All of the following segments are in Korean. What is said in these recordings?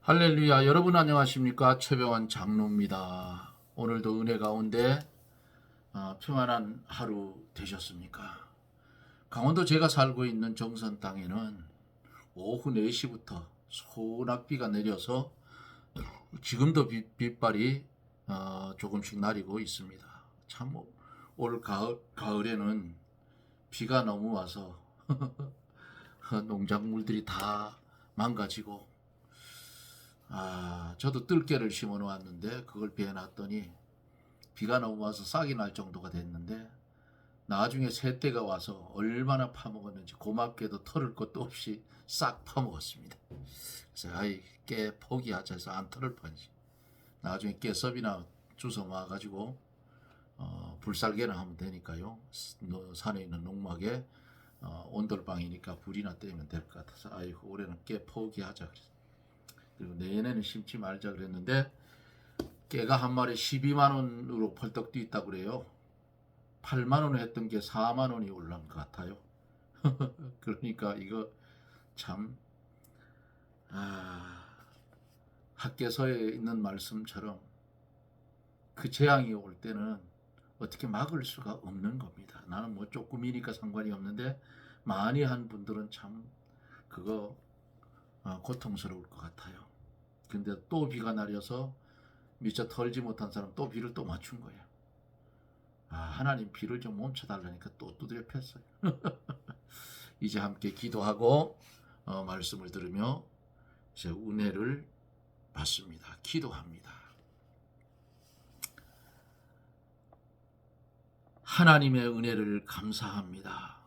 할렐루야. 여러분 안녕하십니까? 최병환 장로입니다. 오늘도 은혜 가운데 평안한 하루 되셨습니까? 강원도 제가 살고 있는 정선 땅에는 오후 4시부터 소낙비가 내려서 지금도 빗발이 조금씩 내리고 있습니다. 참 올 가을에는 비가 너무 와서 농작물들이 다 망가지고 저도 뜰개를 심어 놓았는데 그걸 베어놨더니 비가 너무 와서 싹이 날 정도가 됐는데 나중에 새떼가 와서 얼마나 파먹었는지 고맙게도 털을 것도 없이 싹 파먹었습니다. 그래서 깨 포기하자 해서 안 털을 파지. 나중에 깨섭이나 주워 모아가지고 불살개나 하면 되니까요. 산에 있는 농막에 온돌방이니까 불이나 떼면 될 것 같아서 올해는 깨 포기하자 그랬어요. 그리고 내년에는 심지 말자 그랬는데 깨가 한 마리 12만 원으로 펄떡 뛰었다 그래요. 8만 원에 했던 게 4만 원이 올라온 것 같아요. 그러니까 이거 참 학개서에 있는 말씀처럼 그 재앙이 올 때는 어떻게 막을 수가 없는 겁니다. 나는 뭐 조금이니까 상관이 없는데 많이 한 분들은 참 그거 고통스러울 것 같아요. 근데 또 비가 내려서 미처 털지 못한 사람 또 비를 또 맞춘 거예요. 하나님 비를 좀 멈춰달라니까 또 두드려 폈어요. 이제 함께 기도하고 말씀을 들으며 이제 은혜를 받습니다. 기도합니다. 하나님의 은혜를 감사합니다.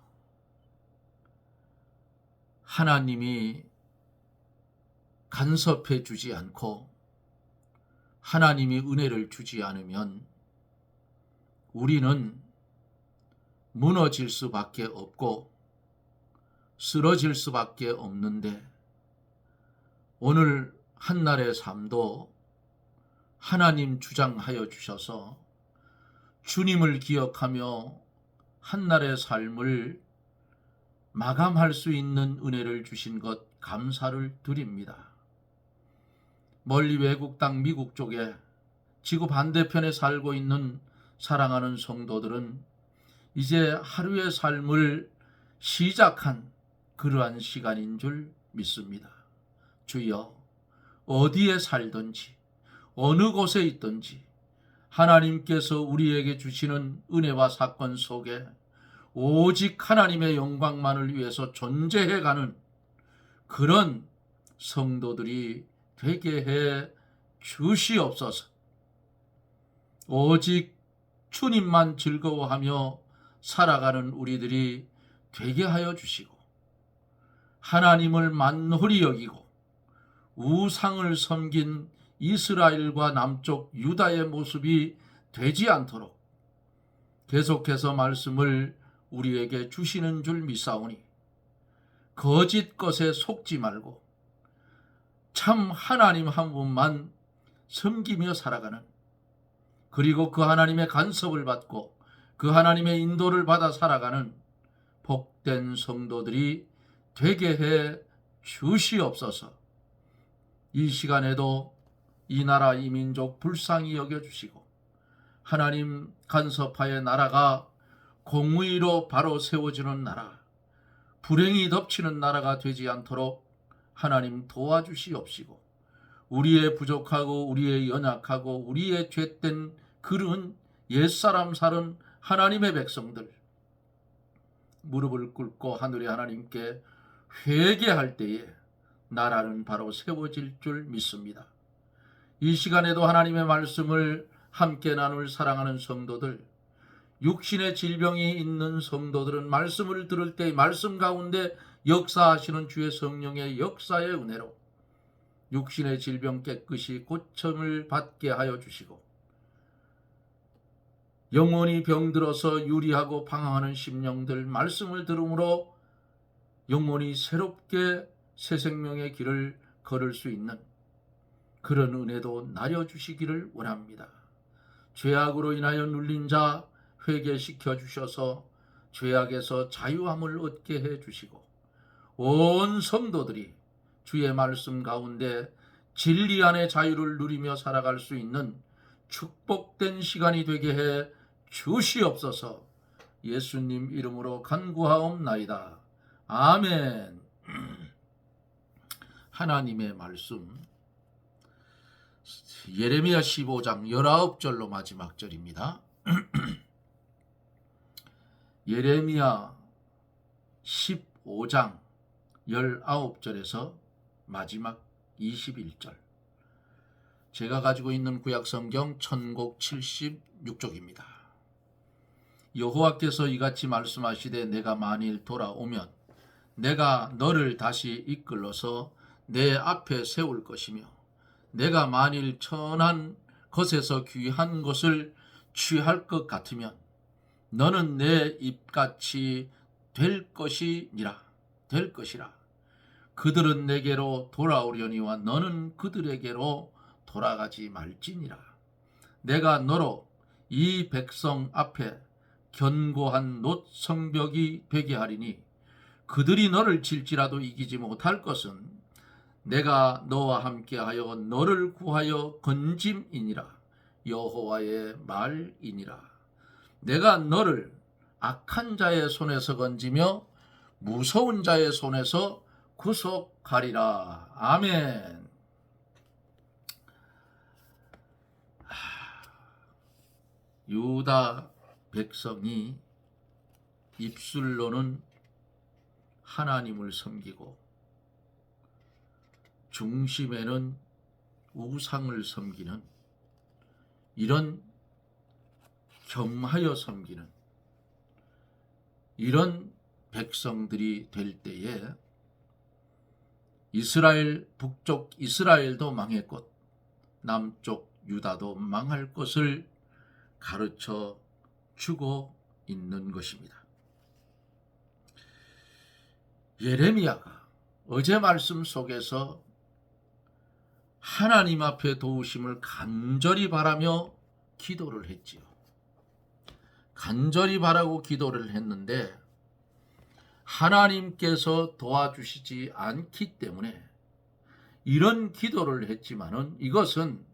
하나님이 간섭해 주지 않고 하나님이 은혜를 주지 않으면 우리는 무너질 수밖에 없고 쓰러질 수밖에 없는데 오늘 한날의 삶도 하나님 주장하여 주셔서 주님을 기억하며 한날의 삶을 마감할 수 있는 은혜를 주신 것 감사를 드립니다. 멀리 외국 땅 미국 쪽에 지구 반대편에 살고 있는 사랑하는 성도들은 이제 하루의 삶을 시작한 그러한 시간인 줄 믿습니다. 주여, 어디에 살든지 어느 곳에 있든지 하나님께서 우리에게 주시는 은혜와 사건 속에 오직 하나님의 영광만을 위해서 존재해가는 그런 성도들이 되게 해 주시옵소서. 오직 주님만 즐거워하며 살아가는 우리들이 되게 하여 주시고 하나님을 만홀히 여기고 우상을 섬긴 이스라엘과 남쪽 유다의 모습이 되지 않도록 계속해서 말씀을 우리에게 주시는 줄 믿사오니 거짓 것에 속지 말고 참 하나님 한 분만 섬기며 살아가는, 그리고 그 하나님의 간섭을 받고 그 하나님의 인도를 받아 살아가는 복된 성도들이 되게 해 주시옵소서. 이 시간에도 이 나라 이 민족 불쌍히 여겨주시고 하나님 간섭하에 나라가 공의로 바로 세워지는 나라, 불행이 덮치는 나라가 되지 않도록 하나님 도와주시옵시고 우리의 부족하고 우리의 연약하고 우리의 죄된 그런 옛사람 살은 하나님의 백성들 무릎을 꿇고 하늘의 하나님께 회개할 때에 나라는 바로 세워질 줄 믿습니다. 이 시간에도 하나님의 말씀을 함께 나눌 사랑하는 성도들, 육신의 질병이 있는 성도들은 말씀을 들을 때 말씀 가운데 역사하시는 주의 성령의 역사의 은혜로 육신의 질병 깨끗이 고침을 받게 하여 주시고 영혼이 병들어서 유리하고 방황하는 심령들 말씀을 들음으로 영혼이 새롭게 새 생명의 길을 걸을 수 있는 그런 은혜도 나려주시기를 원합니다. 죄악으로 인하여 눌린 자 회개시켜 주셔서 죄악에서 자유함을 얻게 해 주시고 온 성도들이 주의 말씀 가운데 진리 안의 자유를 누리며 살아갈 수 있는 축복된 시간이 되게 해 주시옵소서. 예수님 이름으로 간구하옵나이다. 아멘. 하나님의 말씀 예레미야 15장 19절로 마지막 절입니다. 예레미야 15장 19절에서 마지막 21절. 제가 가지고 있는 구약성경 천곡 76쪽입니다. 여호와께서 이같이 말씀하시되 내가 만일 돌아오면 내가 너를 다시 이끌어서 내 앞에 세울 것이며 내가 만일 천한 것에서 귀한 것을 취할 것 같으면 너는 내 입같이 될 것이니라. 될 것이라. 그들은 내게로 돌아오려니와 너는 그들에게로 돌아가지 말지니라. 내가 너로 이 백성 앞에 견고한 놋 성벽이 되게 하리니 그들이 너를 칠지라도 이기지 못할 것은 내가 너와 함께하여 너를 구하여 건짐이니라. 여호와의 말이니라. 내가 너를 악한 자의 손에서 건지며 무서운 자의 손에서 구속하리라. 아멘. 유다 백성이 입술로는 하나님을 섬기고 중심에는 우상을 섬기는 이런 겸하여 섬기는 이런 백성들이 될 때에 이스라엘 북쪽 이스라엘도 망했고 남쪽 유다도 망할 것을 가르쳐 주고 있는 것입니다. 예레미야가 어제 말씀 속에서 하나님 앞에 도우심을 간절히 바라며 기도를 했지요. 간절히 바라고 기도를 했는데 하나님께서 도와주시지 않기 때문에 이런 기도를 했지만은 이것은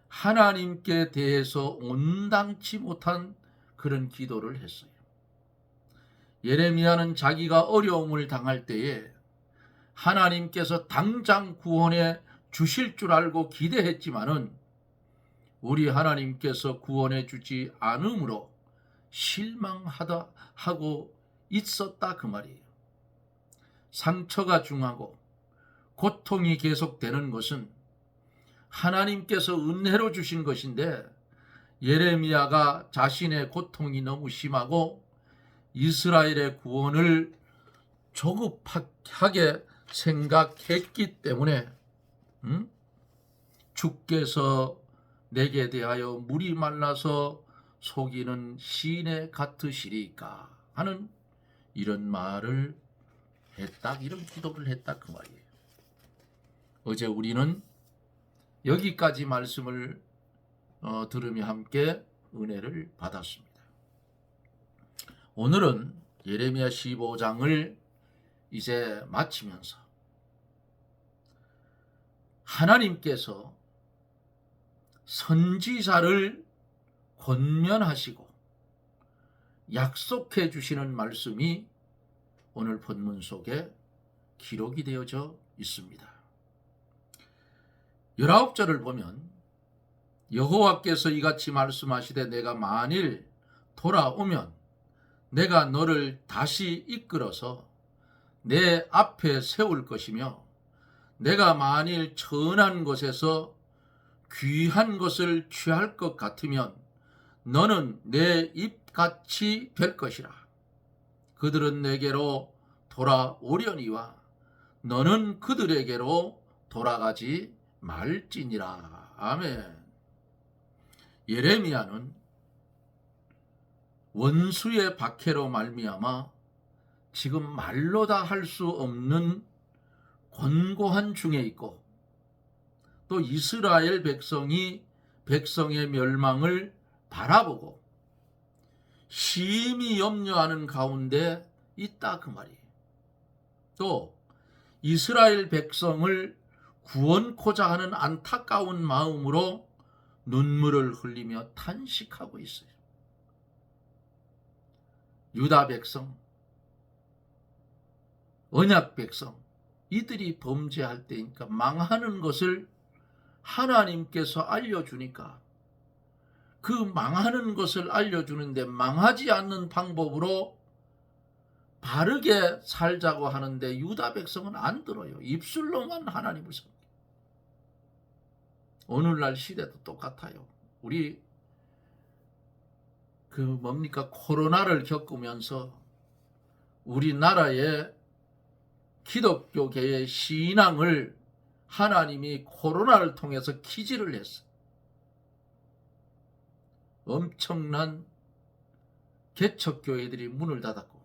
하나님께 대해서 온당치 못한 그런 기도를 했어요. 예레미야는 자기가 어려움을 당할 때에 하나님께서 당장 구원해 주실 줄 알고 기대했지만은 우리 하나님께서 구원해 주지 않으므로 실망하다 하고 있었다 그 말이에요. 상처가 중하고 고통이 계속되는 것은 하나님께서 은혜로 주신 것인데 예레미야가 자신의 고통이 너무 심하고 이스라엘의 구원을 조급하게 생각했기 때문에 주께서 내게 대하여 물이 말라서 속이는 시내 같으시리까 하는 이런 말을 했다, 이런 기도를 했다 그 말이에요. 어제 우리는 여기까지 말씀을 들으며 함께 은혜를 받았습니다. 오늘은 예레미야 15장을 이제 마치면서 하나님께서 선지자를 권면하시고 약속해 주시는 말씀이 오늘 본문 속에 기록이 되어져 있습니다. 19절을 보면 여호와께서 이같이 말씀하시되 내가 만일 돌아오면 내가 너를 다시 이끌어서 내 앞에 세울 것이며 내가 만일 천한 곳에서 귀한 것을 취할 것 같으면 너는 내 입같이 될 것이라. 그들은 내게로 돌아오려니와 너는 그들에게로 돌아가지 말지니라. 아멘. 예레미야는 원수의 박해로 말미암아 지금 말로 다 할 수 없는 곤고한 중에 있고 또 이스라엘 백성의 멸망을 바라보고 심히 염려하는 가운데 있다 그 말이에요. 또 이스라엘 백성을 구원코자 하는 안타까운 마음으로 눈물을 흘리며 탄식하고 있어요. 유다 백성, 언약 백성, 이들이 범죄할 때니까 망하는 것을 하나님께서 알려주니까 그 망하는 것을 알려주는데 망하지 않는 방법으로 바르게 살자고 하는데 유다 백성은 안 들어요. 입술로만 하나님을 섬겨요. 오늘날 시대도 똑같아요. 우리 코로나를 겪으면서 우리나라의 기독교계의 신앙을 하나님이 코로나를 통해서 키질을 했어요. 엄청난 개척교회들이 문을 닫았고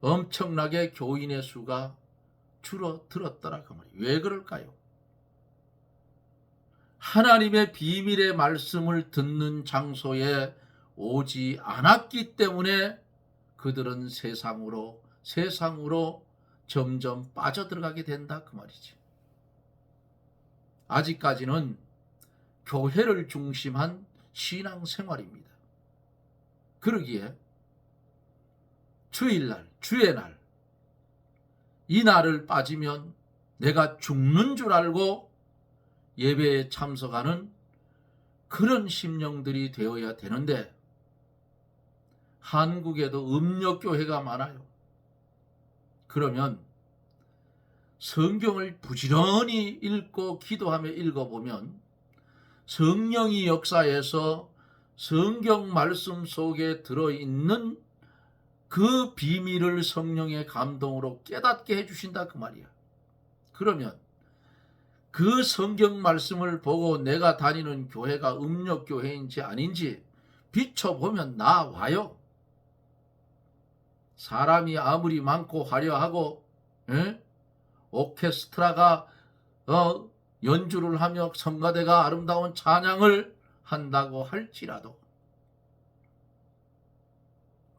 엄청나게 교인의 수가 줄어들었더라 그 말이에요. 왜 그럴까요? 하나님의 비밀의 말씀을 듣는 장소에 오지 않았기 때문에 그들은 세상으로 점점 빠져들어가게 된다 그 말이지. 아직까지는 교회를 중심한 신앙생활입니다. 그러기에 주일날, 주의 날, 이 날을 빠지면 내가 죽는 줄 알고 예배에 참석하는 그런 심령들이 되어야 되는데 한국에도 음력교회가 많아요. 그러면 성경을 부지런히 읽고 기도하며 읽어보면 성령이 역사해서 성경 말씀 속에 들어있는 그 비밀을 성령의 감동으로 깨닫게 해주신다 그 말이야. 그러면 그 성경 말씀을 보고 내가 다니는 교회가 음력교회인지 아닌지 비춰보면 나와요. 사람이 아무리 많고 화려하고 오케스트라가 연주를 하며 성가대가 아름다운 찬양을 한다고 할지라도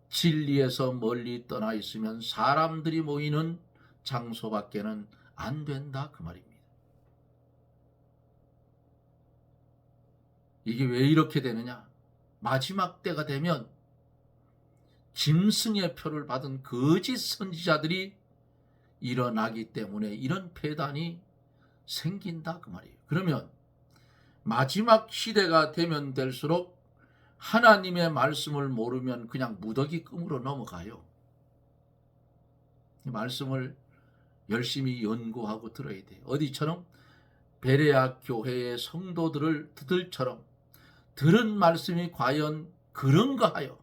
진리에서 멀리 떠나 있으면 사람들이 모이는 장소밖에는 안 된다 그 말입니다. 이게 왜 이렇게 되느냐? 마지막 때가 되면 짐승의 표를 받은 거짓 선지자들이 일어나기 때문에 이런 폐단이 생긴다 그 말이에요. 그러면 마지막 시대가 되면 될수록 하나님의 말씀을 모르면 그냥 무더기끔으로 넘어가요. 이 말씀을 열심히 연구하고 들어야 돼요. 어디처럼 베레아 교회의 성도들처럼 들은 말씀이 과연 그런가 하여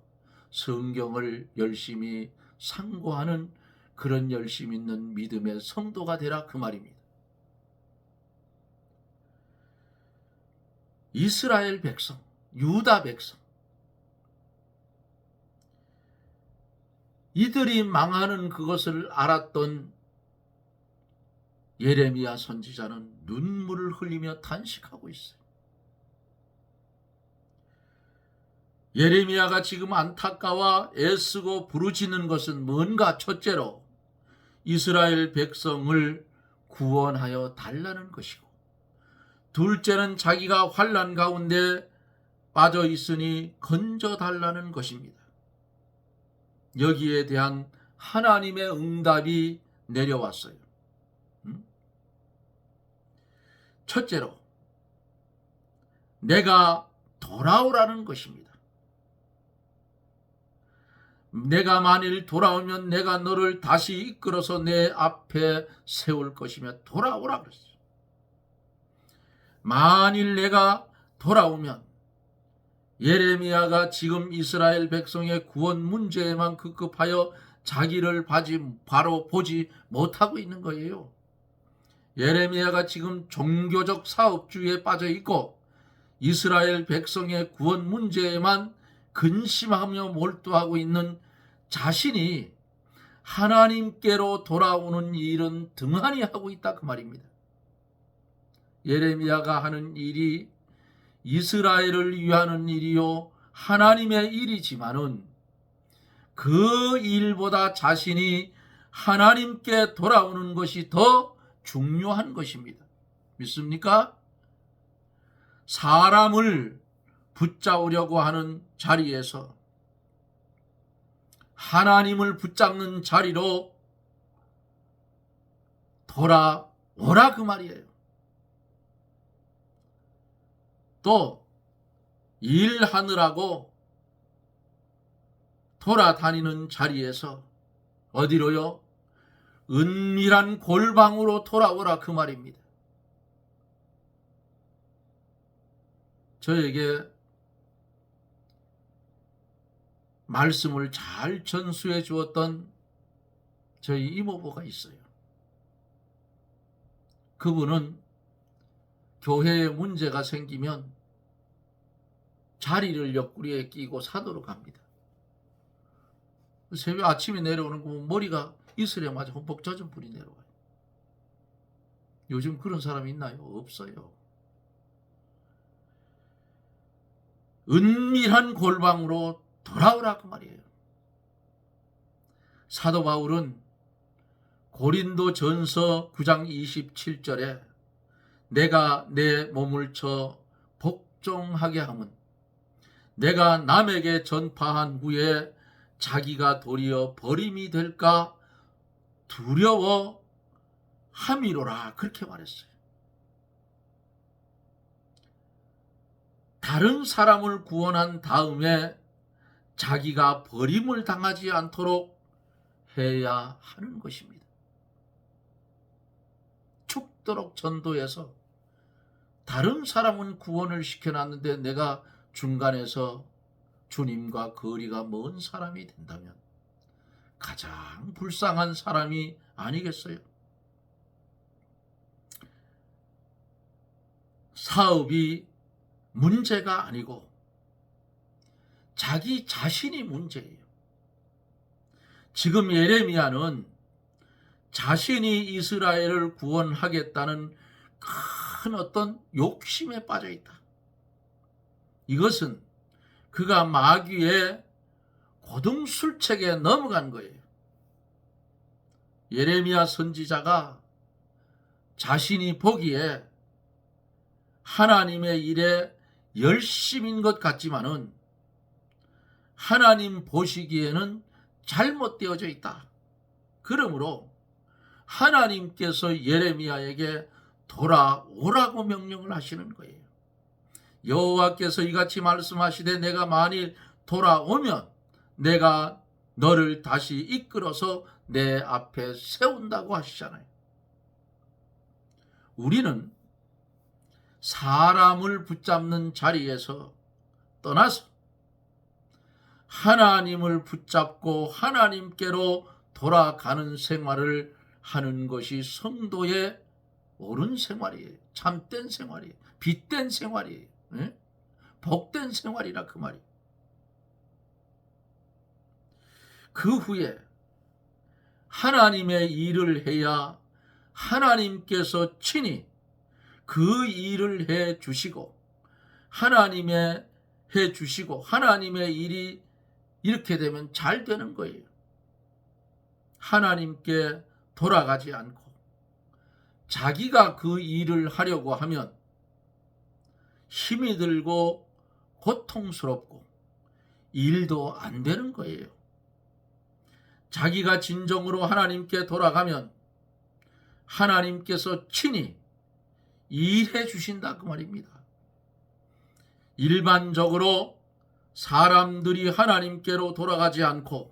성경을 열심히 상고하는 그런 열심 있는 믿음의 성도가 되라 그 말입니다. 이스라엘 백성, 유다 백성, 이들이 망하는 그것을 알았던 예레미야 선지자는 눈물을 흘리며 탄식하고 있어요. 예레미야가 지금 안타까워 애쓰고 부르짖는 것은 뭔가? 첫째로 이스라엘 백성을 구원하여 달라는 것이고, 둘째는 자기가 환난 가운데 빠져 있으니 건져 달라는 것입니다. 여기에 대한 하나님의 응답이 내려왔어요. 첫째로 내가 돌아오라는 것입니다. 내가 만일 돌아오면 내가 너를 다시 이끌어서 내 앞에 세울 것이며 돌아오라 그랬어요. 만일 내가 돌아오면 예레미야가 지금 이스라엘 백성의 구원 문제에만 급급하여 자기를 바로 보지 못하고 있는 거예요. 예레미야가 지금 종교적 사업주의에 빠져 있고 이스라엘 백성의 구원 문제에만 근심하며 몰두하고 있는 자신이 하나님께로 돌아오는 일은 등한히 하고 있다 그 말입니다. 예레미야가 하는 일이 이스라엘을 위하는 일이요 하나님의 일이지만은 그 일보다 자신이 하나님께 돌아오는 것이 더 중요한 것입니다. 믿습니까? 사람을 붙잡으려고 하는 자리에서 하나님을 붙잡는 자리로 돌아오라 그 말이에요. 또 일하느라고 돌아다니는 자리에서 어디로요? 은밀한 골방으로 돌아오라 그 말입니다. 저에게 말씀을 잘 전수해 주었던 저희 이모부가 있어요. 그분은 교회에 문제가 생기면 자리를 옆구리에 끼고 산으로 갑니다. 새벽 아침에 내려오는 거 보면 머리가 이슬에 맞아 흠뻑 젖은 불이 내려와요. 요즘 그런 사람 있나요? 없어요. 은밀한 골방으로 돌아오라 그 말이에요. 사도 바울은 고린도전서 9장 27절에 내가 내 몸을 쳐 복종하게 함은 내가 남에게 전파한 후에 자기가 도리어 버림이 될까 두려워 함이로라 그렇게 말했어요. 다른 사람을 구원한 다음에 자기가 버림을 당하지 않도록 해야 하는 것입니다. 죽도록 전도해서 다른 사람은 구원을 시켜놨는데 내가 중간에서 주님과 거리가 먼 사람이 된다면 가장 불쌍한 사람이 아니겠어요? 사업이 문제가 아니고 자기 자신이 문제예요. 지금 예레미야는 자신이 이스라엘을 구원하겠다는 큰 어떤 욕심에 빠져 있다. 이것은 그가 마귀의 고등술책에 넘어간 거예요. 예레미야 선지자가 자신이 보기에 하나님의 일에 열심인 것 같지만은 하나님 보시기에는 잘못되어져 있다. 그러므로 하나님께서 예레미야에게 돌아오라고 명령을 하시는 거예요. 여호와께서 이같이 말씀하시되 내가 만일 돌아오면 내가 너를 다시 이끌어서 내 앞에 세운다고 하시잖아요. 우리는 사람을 붙잡는 자리에서 떠나서 하나님을 붙잡고 하나님께로 돌아가는 생활을 하는 것이 성도의 옳은 생활이에요. 참된 생활이에요. 빛된 생활이에요. 복된 생활이라 그 말이에요. 그 후에 하나님의 일을 해야 하나님께서 친히 그 일을 해 주시고 하나님의 일이 이렇게 되면 잘 되는 거예요. 하나님께 돌아가지 않고 자기가 그 일을 하려고 하면 힘이 들고 고통스럽고 일도 안 되는 거예요. 자기가 진정으로 하나님께 돌아가면 하나님께서 친히 일해 주신다 그 말입니다. 일반적으로 사람들이 하나님께로 돌아가지 않고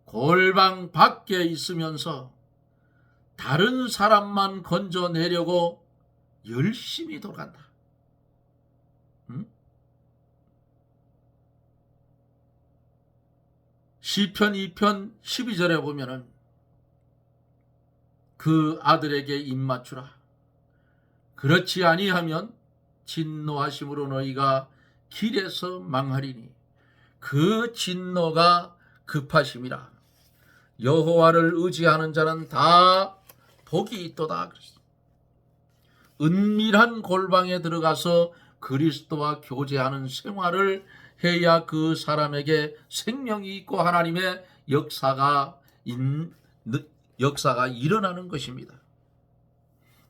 골방 밖에 있으면서 다른 사람만 건져내려고 열심히 돌아간다. 시편 2편 12절에 보면은 그 아들에게 입맞추라. 그렇지 아니하면 진노하심으로 너희가 길에서 망하리니 그 진노가 급하심이라. 여호와를 의지하는 자는 다 복이 있도다. 은밀한 골방에 들어가서 그리스도와 교제하는 생활을 해야 그 사람에게 생명이 있고 하나님의 역사가 일어나는 것입니다.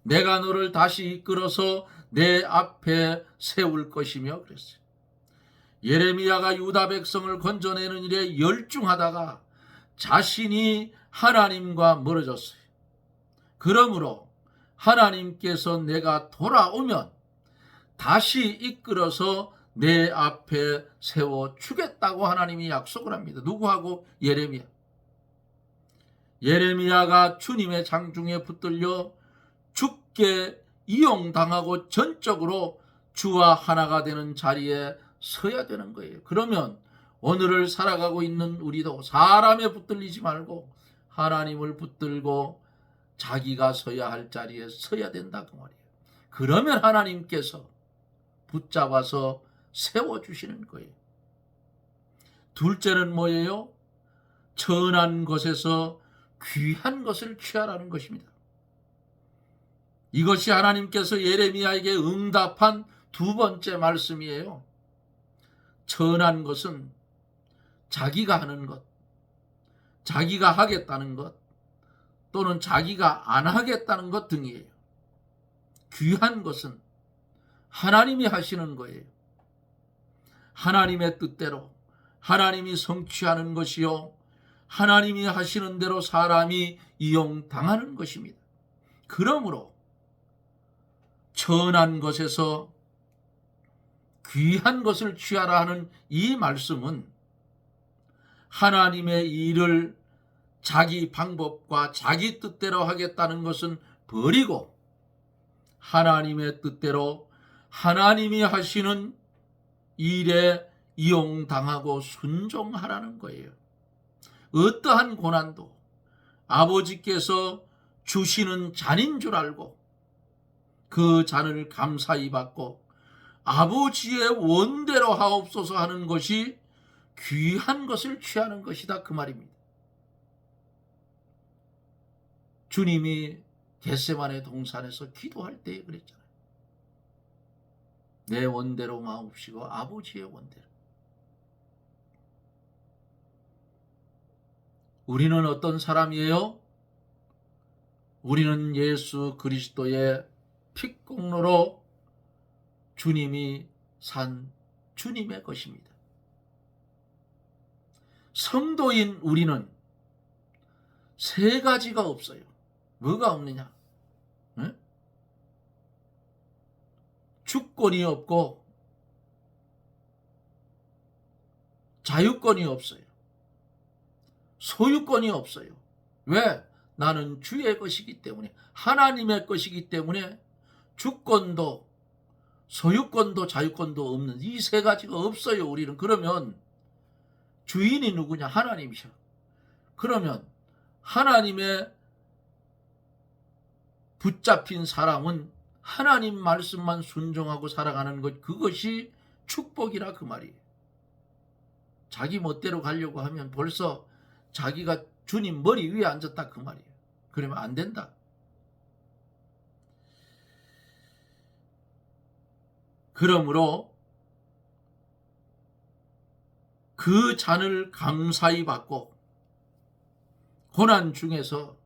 내가 너를 다시 이끌어서 내 앞에 세울 것이며 그랬어요. 예레미야가 유다 백성을 건져내는 일에 열중하다가 자신이 하나님과 멀어졌어요. 그러므로 하나님께서 내가 돌아오면 다시 이끌어서 내 앞에 세워주겠다고 하나님이 약속을 합니다. 누구하고? 예레미야. 예레미야가 주님의 장중에 붙들려 죽게 이용당하고 전적으로 주와 하나가 되는 자리에 서야 되는 거예요. 그러면 오늘을 살아가고 있는 우리도 사람에 붙들리지 말고 하나님을 붙들고 자기가 서야 할 자리에 서야 된다 그 말이에요. 그러면 하나님께서 붙잡아서 세워주시는 거예요. 둘째는 뭐예요? 천한 것에서 귀한 것을 취하라는 것입니다. 이것이 하나님께서 예레미야에게 응답한 두 번째 말씀이에요. 천한 것은 자기가 하는 것, 자기가 하겠다는 것, 또는 자기가 안 하겠다는 것 등이에요. 귀한 것은 하나님이 하시는 거예요. 하나님의 뜻대로 하나님이 성취하는 것이요, 하나님이 하시는 대로 사람이 이용당하는 것입니다. 그러므로 천한 것에서 귀한 것을 취하라 하는 이 말씀은 하나님의 일을 자기 방법과 자기 뜻대로 하겠다는 것은 버리고 하나님의 뜻대로 하나님이 하시는 일에 이용당하고 순종하라는 거예요. 어떠한 고난도 아버지께서 주시는 잔인 줄 알고 그 잔을 감사히 받고 아버지의 원대로 하옵소서 하는 것이 귀한 것을 취하는 것이다 그 말입니다. 주님이 겟세마네 동산에서 기도할 때 그랬잖아요. 내 원대로 마옵시고 아버지의 원대로. 우리는 어떤 사람이에요? 우리는 예수 그리스도의 핏공로로 주님이 산 주님의 것입니다. 성도인 우리는 세 가지가 없어요. 뭐가 없느냐? 응? 주권이 없고 자유권이 없어요. 소유권이 없어요. 왜? 나는 주의 것이기 때문에, 하나님의 것이기 때문에 주권도 소유권도 자유권도 없는 이 세 가지가 없어요. 우리는. 그러면 주인이 누구냐? 하나님이셔. 그러면 하나님의 붙잡힌 사람은 하나님 말씀만 순종하고 살아가는 것, 그것이 축복이라 그 말이에요. 자기 멋대로 가려고 하면 벌써 자기가 주님 머리 위에 앉았다 그 말이에요. 그러면 안 된다. 그러므로 그 잔을 감사히 받고 고난 중에서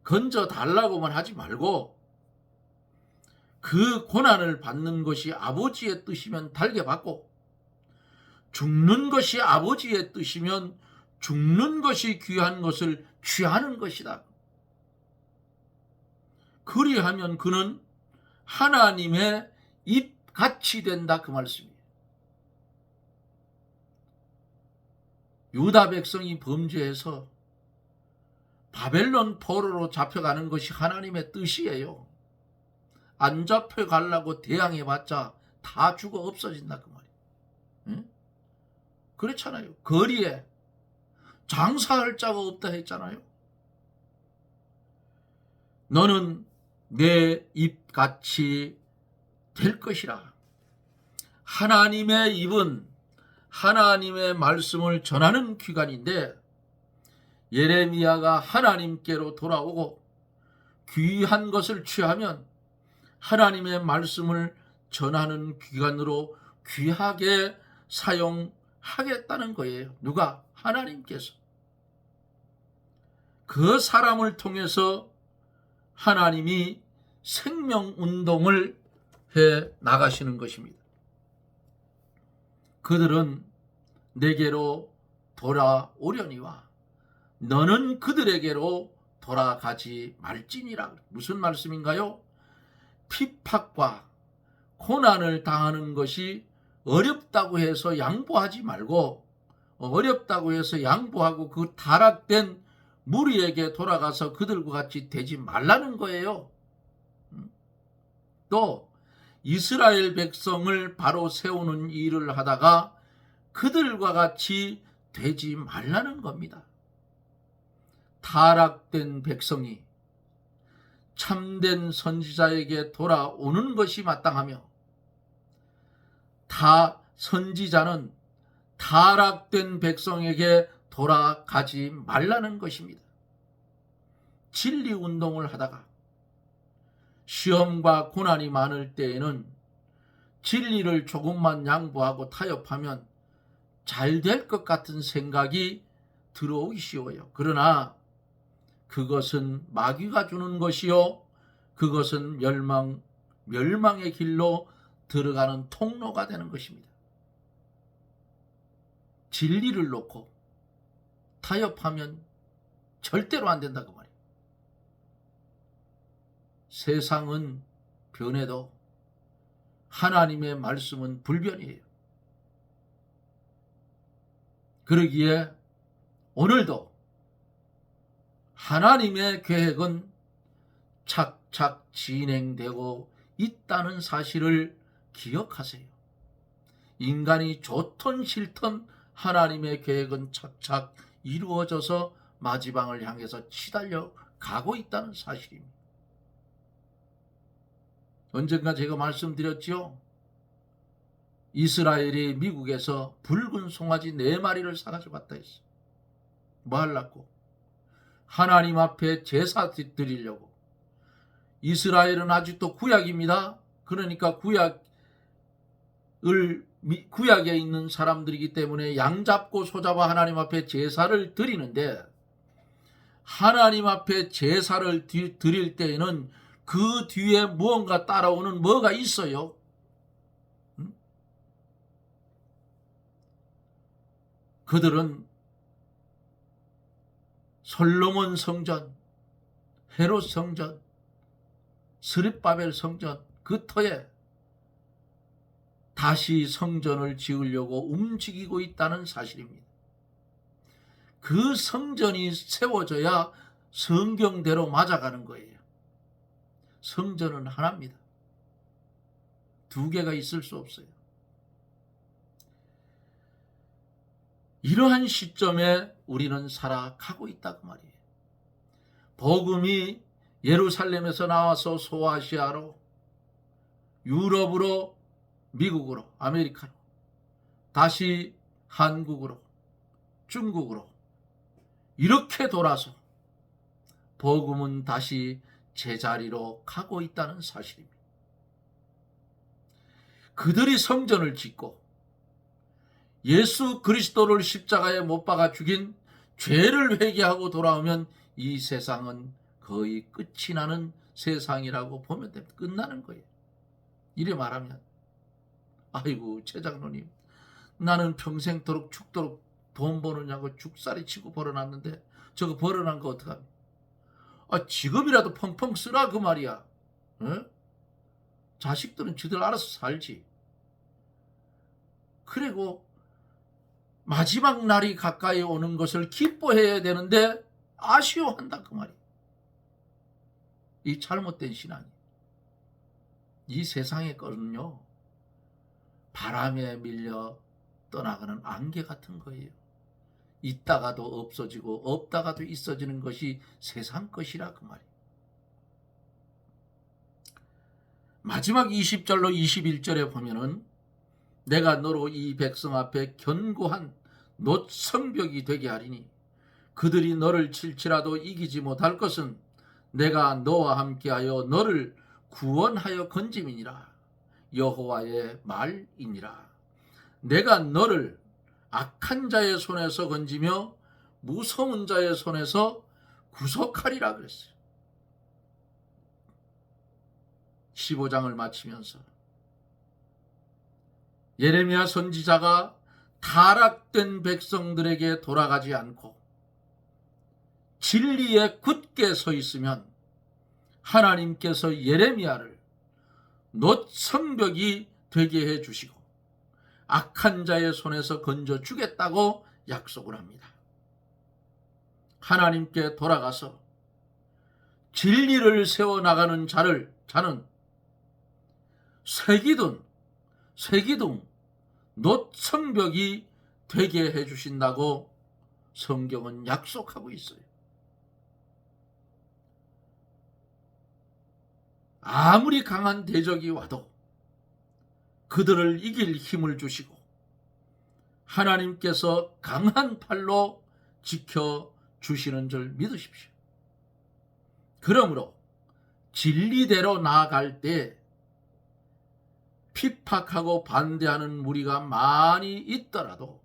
건져 달라고만 하지 말고 그 고난을 받는 것이 아버지의 뜻이면 달게 받고 죽는 것이 아버지의 뜻이면 죽는 것이 귀한 것을 취하는 것이다. 그리하면 그는 하나님의 입같이 된다 그 말씀이에요. 유다 백성이 범죄해서 바벨론 포로로 잡혀가는 것이 하나님의 뜻이에요. 안 잡혀가려고 대항해봤자 다 죽어 없어진다 그 말이에요. 응? 그렇잖아요. 거리에 장사할 자가 없다 했잖아요. 너는 내 입같이 될 것이라. 하나님의 입은 하나님의 말씀을 전하는 기관인데, 예레미야가 하나님께로 돌아오고 귀한 것을 취하면 하나님의 말씀을 전하는 기관으로 귀하게 사용하겠다는 거예요. 누가? 하나님께서. 그 사람을 통해서 하나님이 생명운동을 해 나가시는 것입니다. 그들은 내게로 돌아오려니와 너는 그들에게로 돌아가지 말지니라. 무슨 말씀인가요? 핍박과 고난을 당하는 것이 어렵다고 해서 양보하지 말고, 어렵다고 해서 양보하고 그 타락된 무리에게 돌아가서 그들과 같이 되지 말라는 거예요. 또 이스라엘 백성을 바로 세우는 일을 하다가 그들과 같이 되지 말라는 겁니다. 타락된 백성이 참된 돌아오는 것이 마땅하며, 선지자는 타락된 백성에게 돌아가지 말라는 것입니다. 진리 운동을 하다가 시험과 고난이 많을 때에는 진리를 조금만 양보하고 타협하면 잘 될 것 같은 생각이 들어오기 쉬워요. 그러나 그것은 마귀가 주는 것이요, 그것은 멸망의 길로 들어가는 통로가 되는 것입니다. 진리를 놓고 타협하면 절대로 안 된다고 말이에요. 세상은 변해도 하나님의 말씀은 불변이에요. 그러기에 오늘도 하나님의 계획은 착착 진행되고 있다는 사실을 기억하세요. 인간이 좋든 싫든 하나님의 계획은 착착 이루어져서 마지막을 향해서 치달려 가고 있다는 사실입니다. 언젠가 제가 말씀드렸지요. 이스라엘이 미국에서 붉은 송아지 4마리를 사가지고 왔다 했어요. 뭐 하려고? 하나님 앞에 제사 드리려고. 이스라엘은 아직도 구약입니다. 그러니까 구약에 있는 사람들이기 때문에 양 잡고 소 잡아 하나님 앞에 제사를 드리는데, 하나님 앞에 제사를 드릴 때에는 그 뒤에 무언가 따라오는 뭐가 있어요. 그들은 솔로몬 성전, 헤롯 성전, 스룹바벨 성전, 그 터에 다시 성전을 지으려고 움직이고 있다는 사실입니다. 그 성전이 세워져야 성경대로 맞아가는 거예요. 성전은 하나입니다. 2개가 있을 수 없어요. 이러한 시점에 우리는 살아가고 있다고 말이에요. 복음이 예루살렘에서 나와서 소아시아로, 유럽으로, 미국으로, 아메리카로, 다시 한국으로, 중국으로 이렇게 돌아서 복음은 다시 제자리로 가고 있다는 사실입니다. 그들이 성전을 짓고 예수 그리스도를 십자가에 못 박아 죽인 죄를 회개하고 돌아오면 이 세상은 거의 끝이 나는 세상이라고 보면 됩니다. 끝나는 거예요. 이래 말하면, 아이고 최 장로님, 나는 평생토록 죽도록 돈 버느냐고 죽살이 치고 벌어놨는데 저거 벌어난 거 어떡합니까? 지금이라도 펑펑 쓰라 그 말이야. 어? 자식들은 지들 알아서 살지. 그리고 마지막 날이 가까이 오는 것을 기뻐해야 되는데 아쉬워한다 그 말이야. 이 잘못된 신앙이. 이 세상의 거는요, 바람에 밀려 떠나가는 안개 같은 거예요. 있다가도 없어지고 없다가도 있어지는 것이 세상 것이라 그 말이에요. 마지막 20절로 21절에 보면은 내가 너로 이 백성 앞에 견고한 놋성벽이 되게 하리니 그들이 너를 칠지라도 이기지 못할 것은 내가 너와 함께하여 너를 구원하여 건짐이니라. 여호와의 말이니라. 내가 너를 악한 자의 손에서 건지며 무서운 자의 손에서 구속하리라 그랬어요. 15장을 마치면서 예레미야 선지자가 타락된 백성들에게 돌아가지 않고 진리에 굳게 서 있으면 하나님께서 예레미야를 놋성벽이 되게 해주시고 악한 자의 손에서 건져주겠다고 약속을 합니다. 하나님께 돌아가서 진리를 세워나가는 자는 새기둥 놋성벽이 되게 해주신다고 성경은 약속하고 있어요. 아무리 강한 대적이 와도 그들을 이길 힘을 주시고 하나님께서 강한 팔로 지켜주시는 줄 믿으십시오. 그러므로 진리대로 나아갈 때 핍박하고 반대하는 무리가 많이 있더라도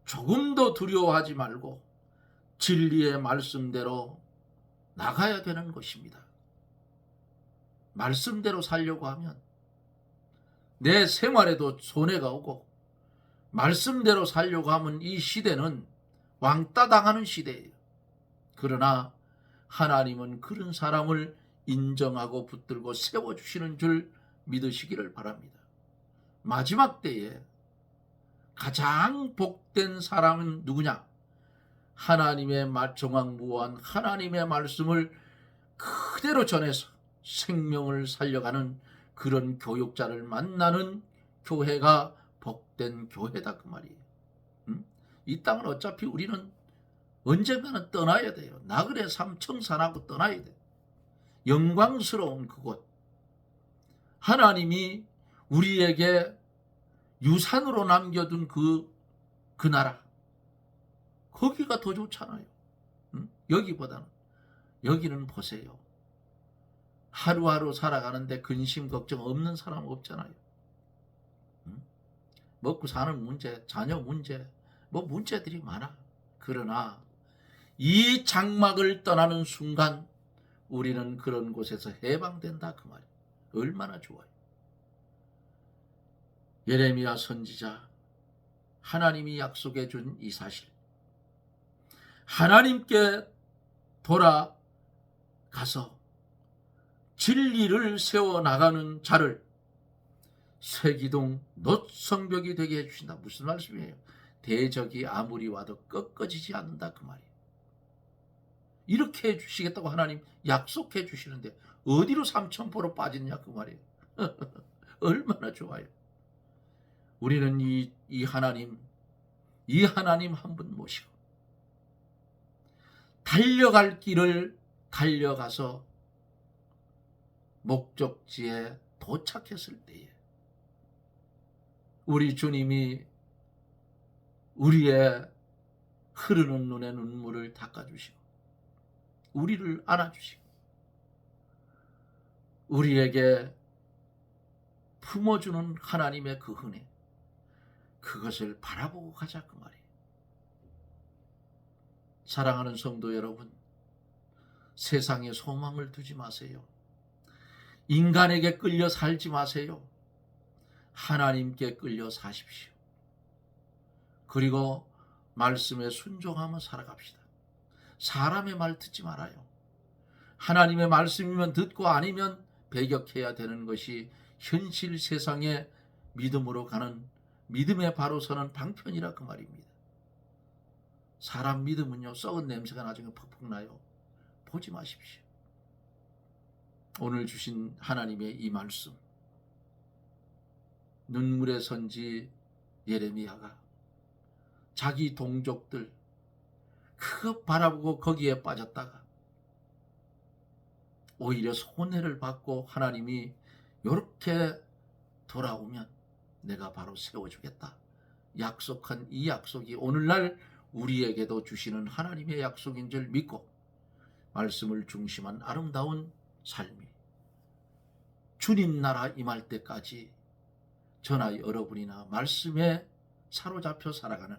조금도 두려워하지 말고 진리의 말씀대로 나가야 되는 것입니다. 말씀대로 살려고 하면 내 생활에도 손해가 오고 말씀대로 살려고 하면 이 시대는 왕따 당하는 시대예요. 그러나 하나님은 그런 사람을 인정하고 붙들고 세워주시는 줄 믿으시기를 바랍니다. 마지막 때에 가장 복된 사람은 누구냐? 하나님의 정확무한 하나님의 말씀을 그대로 전해서 생명을 살려가는 그런 교육자를 만나는 교회가 복된 교회다 그 말이에요. 이 땅은 어차피 우리는 언젠가는 떠나야 돼요. 나그네 삶 청산하고 떠나야 돼요. 영광스러운 그곳, 하나님이 우리에게 유산으로 남겨둔 그 나라, 거기가 더 좋잖아요. 여기보다는. 여기는 보세요. 하루하루 살아가는데 근심 걱정 없는 사람 없잖아요. 먹고 사는 문제, 자녀 문제, 문제들이 많아. 그러나 이 장막을 떠나는 순간 우리는 그런 곳에서 해방된다 그 말이에요. 얼마나 좋아요. 예레미야 선지자, 하나님이 약속해 준 이 사실, 하나님께 돌아가서 진리를 세워나가는 자를 새기둥 놋성벽이 되게 해주신다. 무슨 말씀이에요? 대적이 아무리 와도 꺾어지지 않는다 그 말이에요. 이렇게 해주시겠다고 하나님 약속해 주시는데 어디로 삼천포로 빠졌냐 그 말이에요. 얼마나 좋아요. 우리는 이 하나님 한 분 모시고 달려갈 길을 달려가서 목적지에 도착했을 때에 우리 주님이 우리의 흐르는 눈의 눈물을 닦아주시고 우리를 안아주시고 우리에게 품어주는 하나님의 그 은혜, 그것을 바라보고 가자 그 말이에요. 사랑하는 성도 여러분, 세상에 소망을 두지 마세요. 인간에게 끌려 살지 마세요. 하나님께 끌려 사십시오. 그리고 말씀에 순종하며 살아갑시다. 사람의 말 듣지 말아요. 하나님의 말씀이면 듣고 아니면 배격해야 되는 것이 현실 세상에 믿음으로 가는, 믿음에 바로 서는 방편이라 그 말입니다. 사람 믿음은요, 썩은 냄새가 나중에 퍽퍽 나요. 보지 마십시오. 오늘 주신 하나님의 이 말씀, 눈물의 선지 예레미야가 자기 동족들 그거 바라보고 거기에 빠졌다가 오히려 손해를 받고 하나님이 이렇게 돌아오면 내가 바로 세워주겠다 약속한 이 약속이 오늘날 우리에게도 주시는 하나님의 약속인 줄 믿고 말씀을 중심한 아름다운 삶이 주님 나라 임할 때까지 저나 여러분이나 말씀에 사로잡혀 살아가는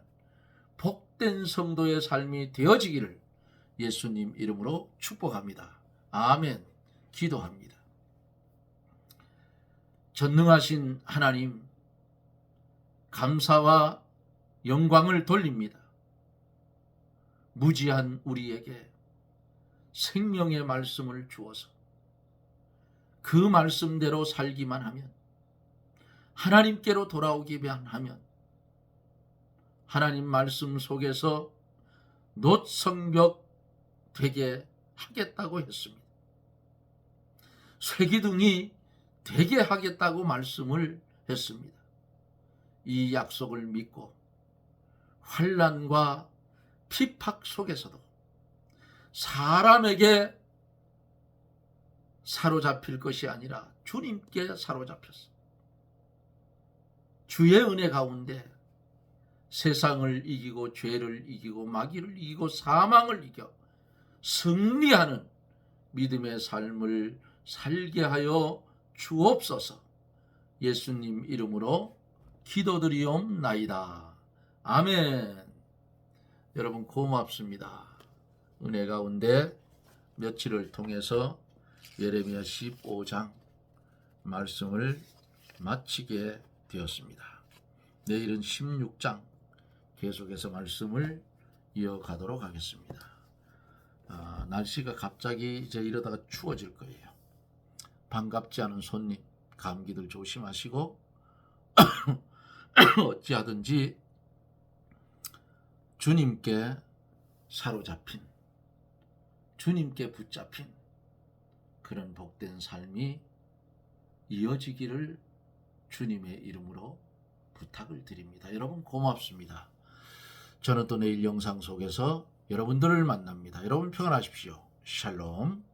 복된 성도의 삶이 되어지기를 예수님 이름으로 축복합니다. 아멘. 기도합니다. 전능하신 하나님, 감사와 영광을 돌립니다. 무지한 우리에게 생명의 말씀을 주어서 그 말씀대로 살기만 하면, 하나님께로 돌아오기만 하면 하나님 말씀 속에서 놋성벽 되게 하겠다고 했습니다. 쇠기둥이 되게 하겠다고 말씀을 했습니다. 이 약속을 믿고 환난과 핍박 속에서도 사람에게 사로잡힐 것이 아니라 주님께 사로잡혔어. 주의 은혜 가운데 세상을 이기고 죄를 이기고 마귀를 이기고 사망을 이겨 승리하는 믿음의 삶을 살게 하여 주옵소서. 예수님 이름으로 기도드리옵나이다. 아멘. 여러분 고맙습니다. 은혜 가운데 며칠을 통해서 예레미야 15장 말씀을 마치게 되었습니다. 내일은 16장 계속해서 말씀을 이어가도록 하겠습니다. 날씨가 갑자기 이제 이러다가 추워질 거예요. 반갑지 않은 손님, 감기들 조심하시고 어찌하든지 주님께 사로잡힌, 주님께 붙잡힌 그런 복된 삶이 이어지기를 주님의 이름으로 부탁을 드립니다. 여러분 고맙습니다. 저는 또 내일 영상 속에서 여러분들을 만납니다. 여러분 평안하십시오. 샬롬.